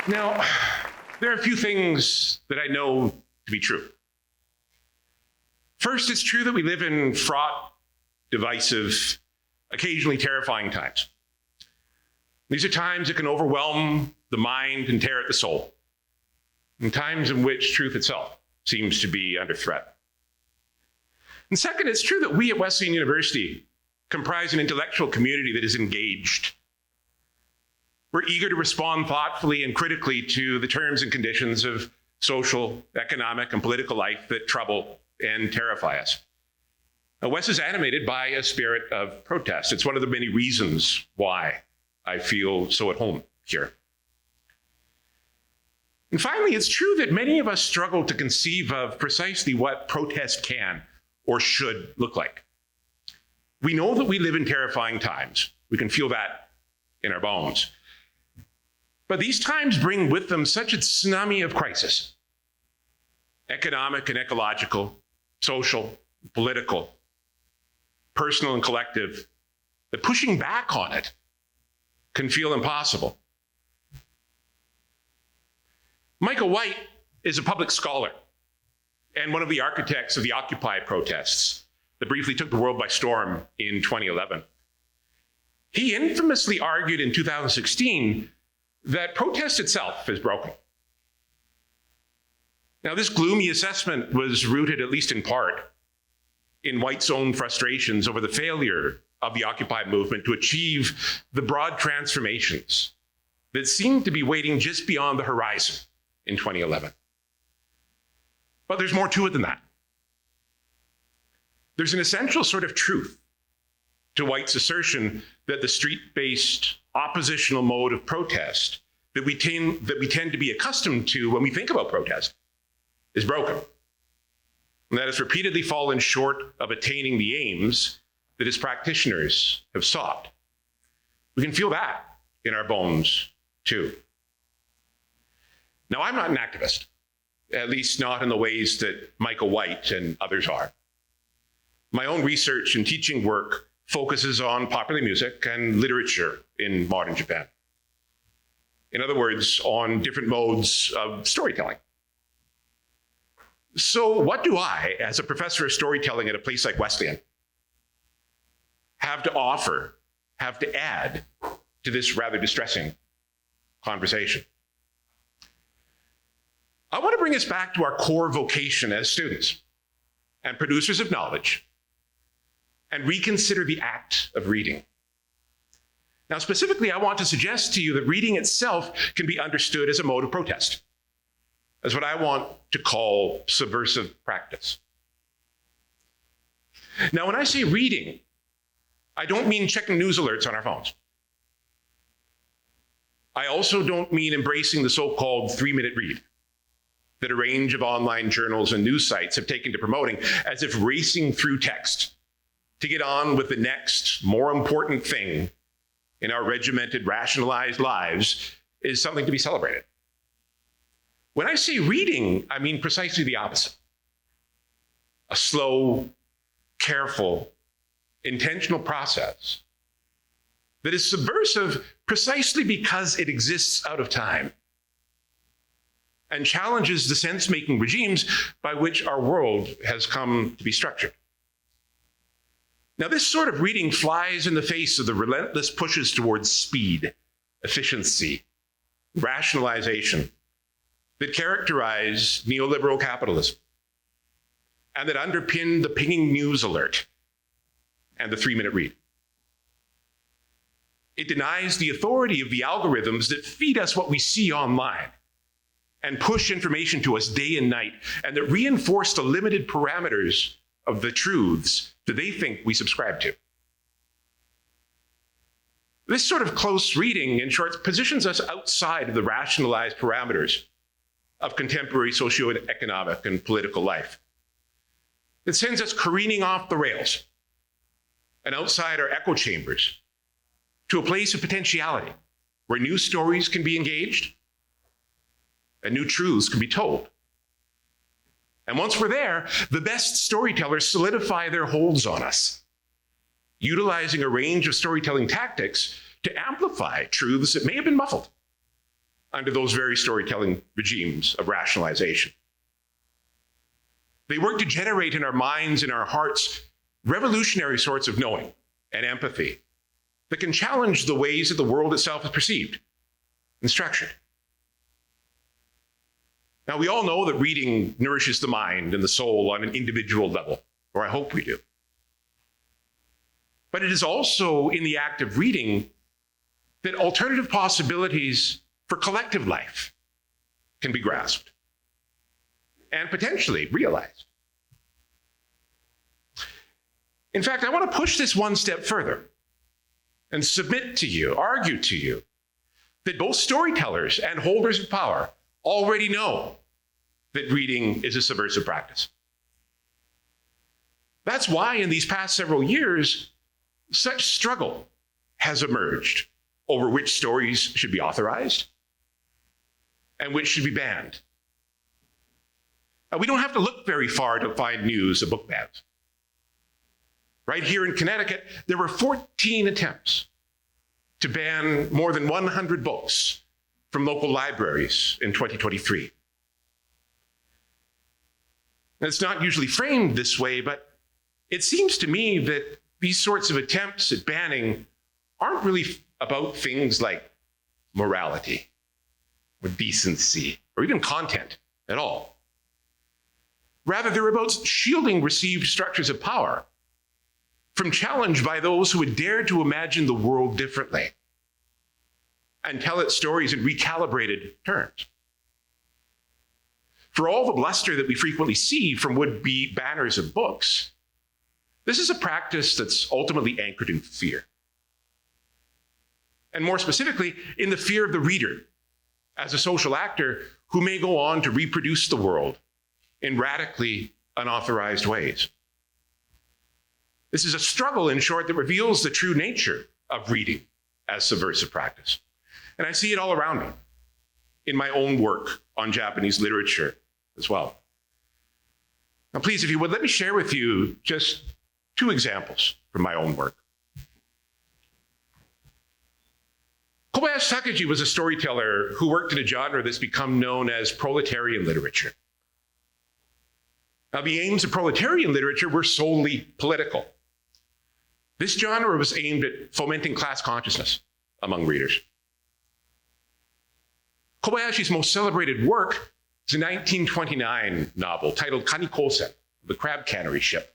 Now, there are a few things that I know to be true. First, it's true that we live in fraught, divisive, occasionally terrifying times. These are times that can overwhelm the mind and tear at the soul, and times in which truth itself seems to be under threat. And second, it's true that we at Wesleyan University comprise an intellectual community that is engaged. We're eager to respond thoughtfully and critically to the terms and conditions of social, economic, and political life that trouble and terrify us. Now, Wes is animated by a spirit of protest. It's one of the many reasons why I feel so at home here. And finally, it's true that many of us struggle to conceive of precisely what protest can or should look like. We know that we live in terrifying times. We can feel that in our bones. But these times bring with them such a tsunami of crisis, economic and ecological, social, political, personal and collective, that pushing back on it can feel impossible. Micah White is a public scholar and one of the architects of the Occupy protests that briefly took the world by storm in 2011. He infamously argued in 2016 that protest itself is broken. Now, this gloomy assessment was rooted, at least in part, in White's own frustrations over the failure of the Occupy movement to achieve the broad transformations that seemed to be waiting just beyond the horizon in 2011. But there's more to it than that. There's an essential sort of truth to White's assertion that the street-based oppositional mode of protest that we tend to be accustomed to when we think about protest is broken, and that it's repeatedly fallen short of attaining the aims that its practitioners have sought. We can feel that in our bones, too. Now, I'm not an activist, at least not in the ways that Micah White and others are. My own research and teaching work focuses on popular music and literature in modern Japan. In other words, on different modes of storytelling. So what do I, as a professor of storytelling at a place like Wesleyan, have to offer, have to add to this rather distressing conversation? I want to bring us back to our core vocation as students and producers of knowledge, and reconsider the act of reading. Now, specifically, I want to suggest to you that reading itself can be understood as a mode of protest, as what I want to call subversive practice. Now, when I say reading, I don't mean checking news alerts on our phones. I also don't mean embracing the so-called 3-minute read that a range of online journals and news sites have taken to promoting, as if racing through text to get on with the next, more important thing in our regimented, rationalized lives is something to be celebrated. When I say reading, I mean precisely the opposite. A slow, careful, intentional process that is subversive precisely because it exists out of time and challenges the sense-making regimes by which our world has come to be structured. Now, this sort of reading flies in the face of the relentless pushes towards speed, efficiency, rationalization that characterize neoliberal capitalism and that underpin the pinging news alert and the 3-minute read. It denies the authority of the algorithms that feed us what we see online and push information to us day and night, and that reinforce the limited parameters of the truths that they think we subscribe to. This sort of close reading, in short, positions us outside of the rationalized parameters of contemporary socioeconomic and political life. It sends us careening off the rails and outside our echo chambers to a place of potentiality where new stories can be engaged and new truths can be told. And once we're there, the best storytellers solidify their holds on us, utilizing a range of storytelling tactics to amplify truths that may have been muffled under those very storytelling regimes of rationalization. They work to generate in our minds and our hearts revolutionary sorts of knowing and empathy that can challenge the ways that the world itself is perceived and structured. Now, we all know that reading nourishes the mind and the soul on an individual level, or I hope we do. But it is also in the act of reading that alternative possibilities for collective life can be grasped and potentially realized. In fact, I want to push this one step further and submit to you, argue to you, that both storytellers and holders of power already know that reading is a subversive practice. That's why in these past several years, such struggle has emerged over which stories should be authorized and which should be banned. Now, we don't have to look very far to find news of book bans. Right here in Connecticut, there were 14 attempts to ban more than 100 books from local libraries in 2023. And it's not usually framed this way, but it seems to me that these sorts of attempts at banning aren't really about things like morality or decency or even content at all. Rather, they're about shielding received structures of power from challenge by those who would dare to imagine the world differently and tell its stories in recalibrated terms. For all the bluster that we frequently see from would-be banners of books, this is a practice that's ultimately anchored in fear. And more specifically, in the fear of the reader as a social actor who may go on to reproduce the world in radically unauthorized ways. This is a struggle, in short, that reveals the true nature of reading as subversive practice. And I see it all around me in my own work on Japanese literature as well. Now, please, if you would, let me share with you just 2 examples from my own work. Kobayashi Takeji was a storyteller who worked in a genre that's become known as proletarian literature. Now, the aims of proletarian literature were solely political. This genre was aimed at fomenting class consciousness among readers. Kobayashi's most celebrated work is a 1929 novel titled Kanikosen, The Crab Cannery Ship,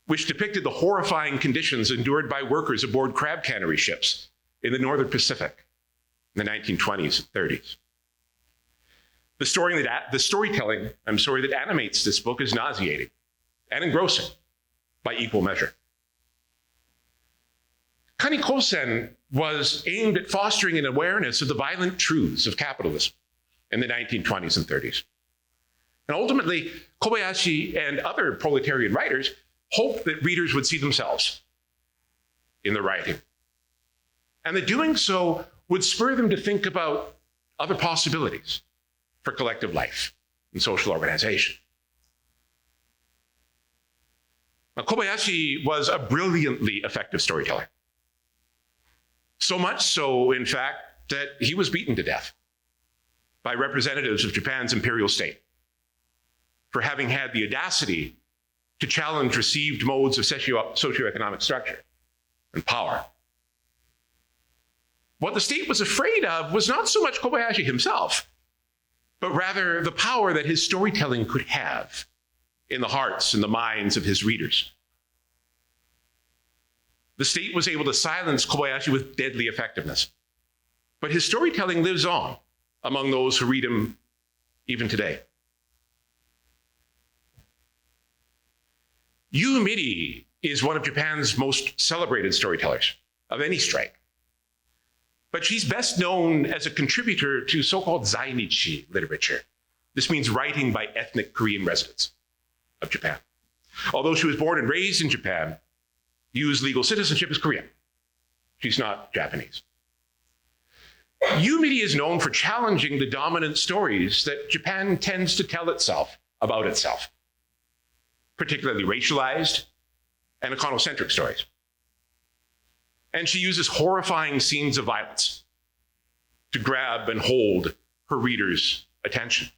which depicted the horrifying conditions endured by workers aboard crab cannery ships in the Northern Pacific in the 1920s and 30s. The storytelling that animates this book is nauseating and engrossing by equal measure. Kanikosen was aimed at fostering an awareness of the violent truths of capitalism in the 1920s and 30s. And ultimately, Kobayashi and other proletarian writers hoped that readers would see themselves in the writing, and that doing so would spur them to think about other possibilities for collective life and social organization. Now, Kobayashi was a brilliantly effective storyteller. So much so, in fact, that he was beaten to death by representatives of Japan's imperial state for having had the audacity to challenge received modes of socioeconomic structure and power. What the state was afraid of was not so much Kobayashi himself, but rather the power that his storytelling could have in the hearts and the minds of his readers. The state was able to silence Kobayashi with deadly effectiveness, but his storytelling lives on among those who read him even today. Yu Miri is one of Japan's most celebrated storytellers of any stripe, but she's best known as a contributor to so-called zainichi literature. This means writing by ethnic Korean residents of Japan. Although she was born and raised in Japan, Yu's legal citizenship is Korean. She's not Japanese. Yu Miri is known for challenging the dominant stories that Japan tends to tell itself about itself, particularly racialized and econocentric stories. And she uses horrifying scenes of violence to grab and hold her readers' attention.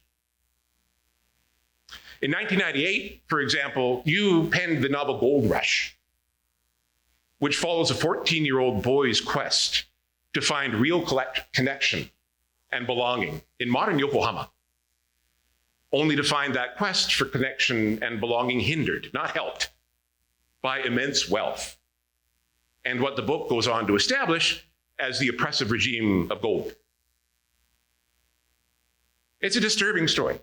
In 1998, for example, you penned the novel Gold Rush, which follows a 14-year-old boy's quest to find real connection and belonging in modern Yokohama, only to find that quest for connection and belonging hindered, not helped, by immense wealth and what the book goes on to establish as the oppressive regime of gold. It's a disturbing story.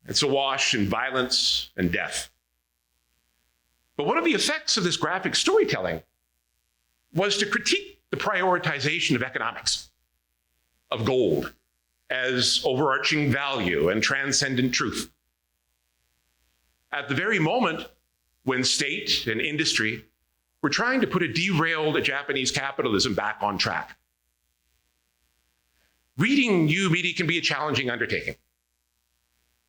It's awash in violence and death. But one of the effects of this graphic storytelling was to critique the prioritization of economics, of gold, as overarching value and transcendent truth. At the very moment when state and industry were trying to put a derailed Japanese capitalism back on track. Reading Yu Miri can be a challenging undertaking.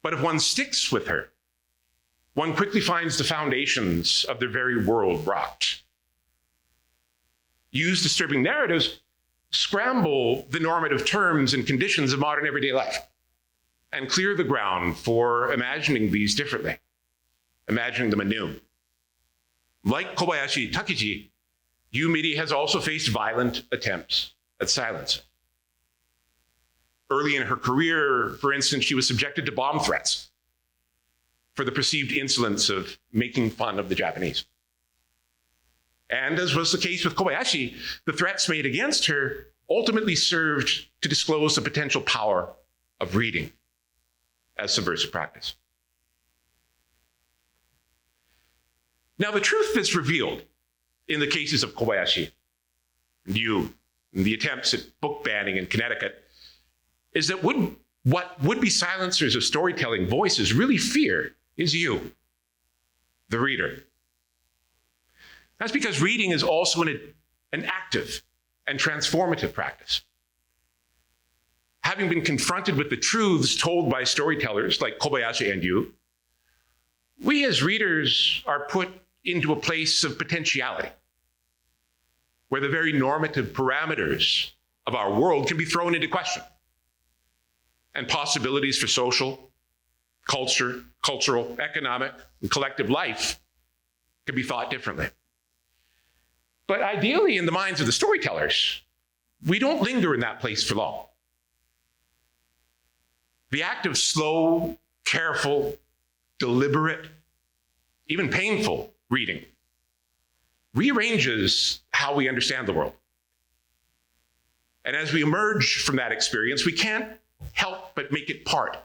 But if one sticks with her, one quickly finds the foundations of their very world rocked. Yu's disturbing narratives scramble the normative terms and conditions of modern everyday life and clear the ground for imagining these differently, imagining them anew. Like Kobayashi Takeji, Yu Miri has also faced violent attempts at silence. Early in her career, for instance, she was subjected to bomb threats for the perceived insolence of making fun of the Japanese. And as was the case with Kobayashi, the threats made against her ultimately served to disclose the potential power of reading as subversive practice. Now, the truth that's revealed in the cases of Kobayashi and Yu, and the attempts at book banning in Connecticut, is that what would-be silencers of storytelling voices really fear is you, the reader. That's because reading is also an active and transformative practice. Having been confronted with the truths told by storytellers like Kobayashi and Yu, we as readers are put into a place of potentiality, where the very normative parameters of our world can be thrown into question, and possibilities for social, cultural, economic, and collective life can be thought differently. But ideally, in the minds of the storytellers, we don't linger in that place for long. The act of slow, careful, deliberate, even painful reading rearranges how we understand the world. And as we emerge from that experience, we can't help but make it part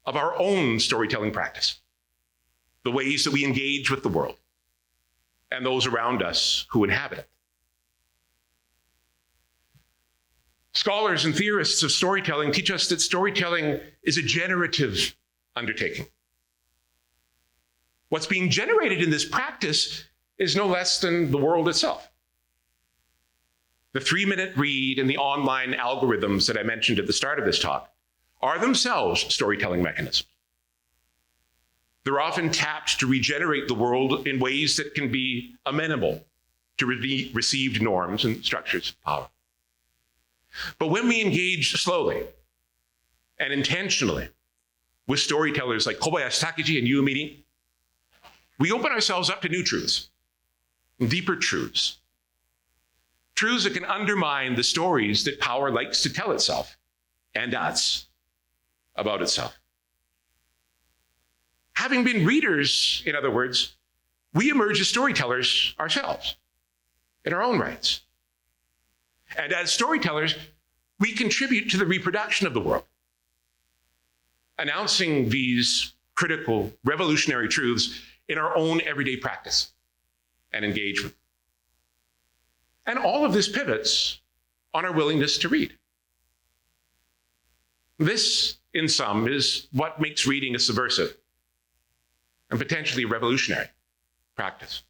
of our own storytelling practice, the ways that we engage with the world and those around us who inhabit it. Scholars and theorists of storytelling teach us that storytelling is a generative undertaking. What's being generated in this practice is no less than the world itself. The 3-minute read and the online algorithms that I mentioned at the start of this talk are themselves storytelling mechanisms. They're often tapped to regenerate the world in ways that can be amenable to received norms and structures of power. But when we engage slowly and intentionally with storytellers like Kobayashi Takeji and Yu Miri, we open ourselves up to new truths, deeper truths, truths that can undermine the stories that power likes to tell itself and us about itself. Having been readers, in other words, we emerge as storytellers ourselves in our own rights. And as storytellers, we contribute to the reproduction of the world, announcing these critical, revolutionary truths in our own everyday practice and engagement. And all of this pivots on our willingness to read. This, in sum, is what makes reading a subversive and potentially revolutionary practice.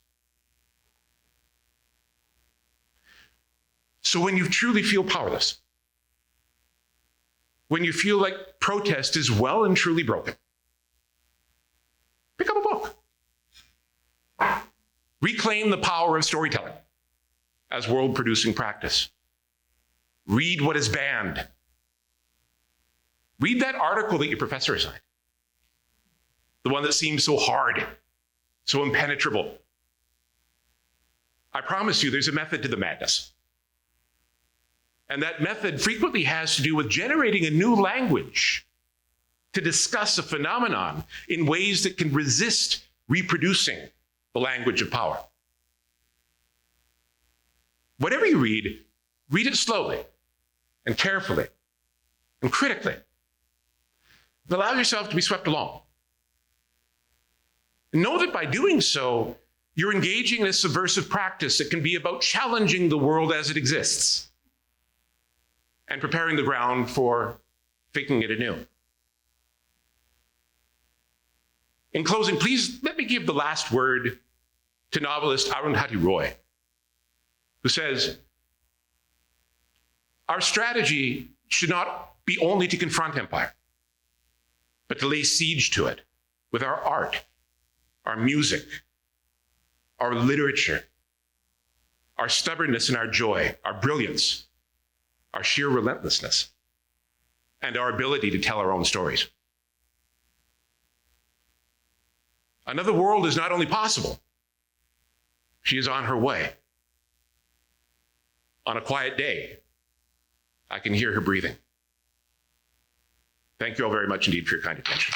So when you truly feel powerless, when you feel like protest is well and truly broken, pick up a book. Reclaim the power of storytelling as world-producing practice. Read what is banned Read that article that your professor assigned. The one that seems so hard, so impenetrable. I promise you, there's a method to the madness. And that method frequently has to do with generating a new language to discuss a phenomenon in ways that can resist reproducing the language of power. Whatever you read it slowly and carefully and critically. And allow yourself to be swept along. And know that by doing so, you're engaging in a subversive practice that can be about challenging the world as it exists and preparing the ground for thinking it anew. In closing, please let me give the last word to novelist Arundhati Roy, who says, our strategy should not be only to confront empire, but to lay siege to it with our art, our music, our literature, our stubbornness and our joy, our brilliance, our sheer relentlessness, and our ability to tell our own stories. Another world is not only possible, she is on her way. On a quiet day, I can hear her breathing. Thank you all very much indeed for your kind attention.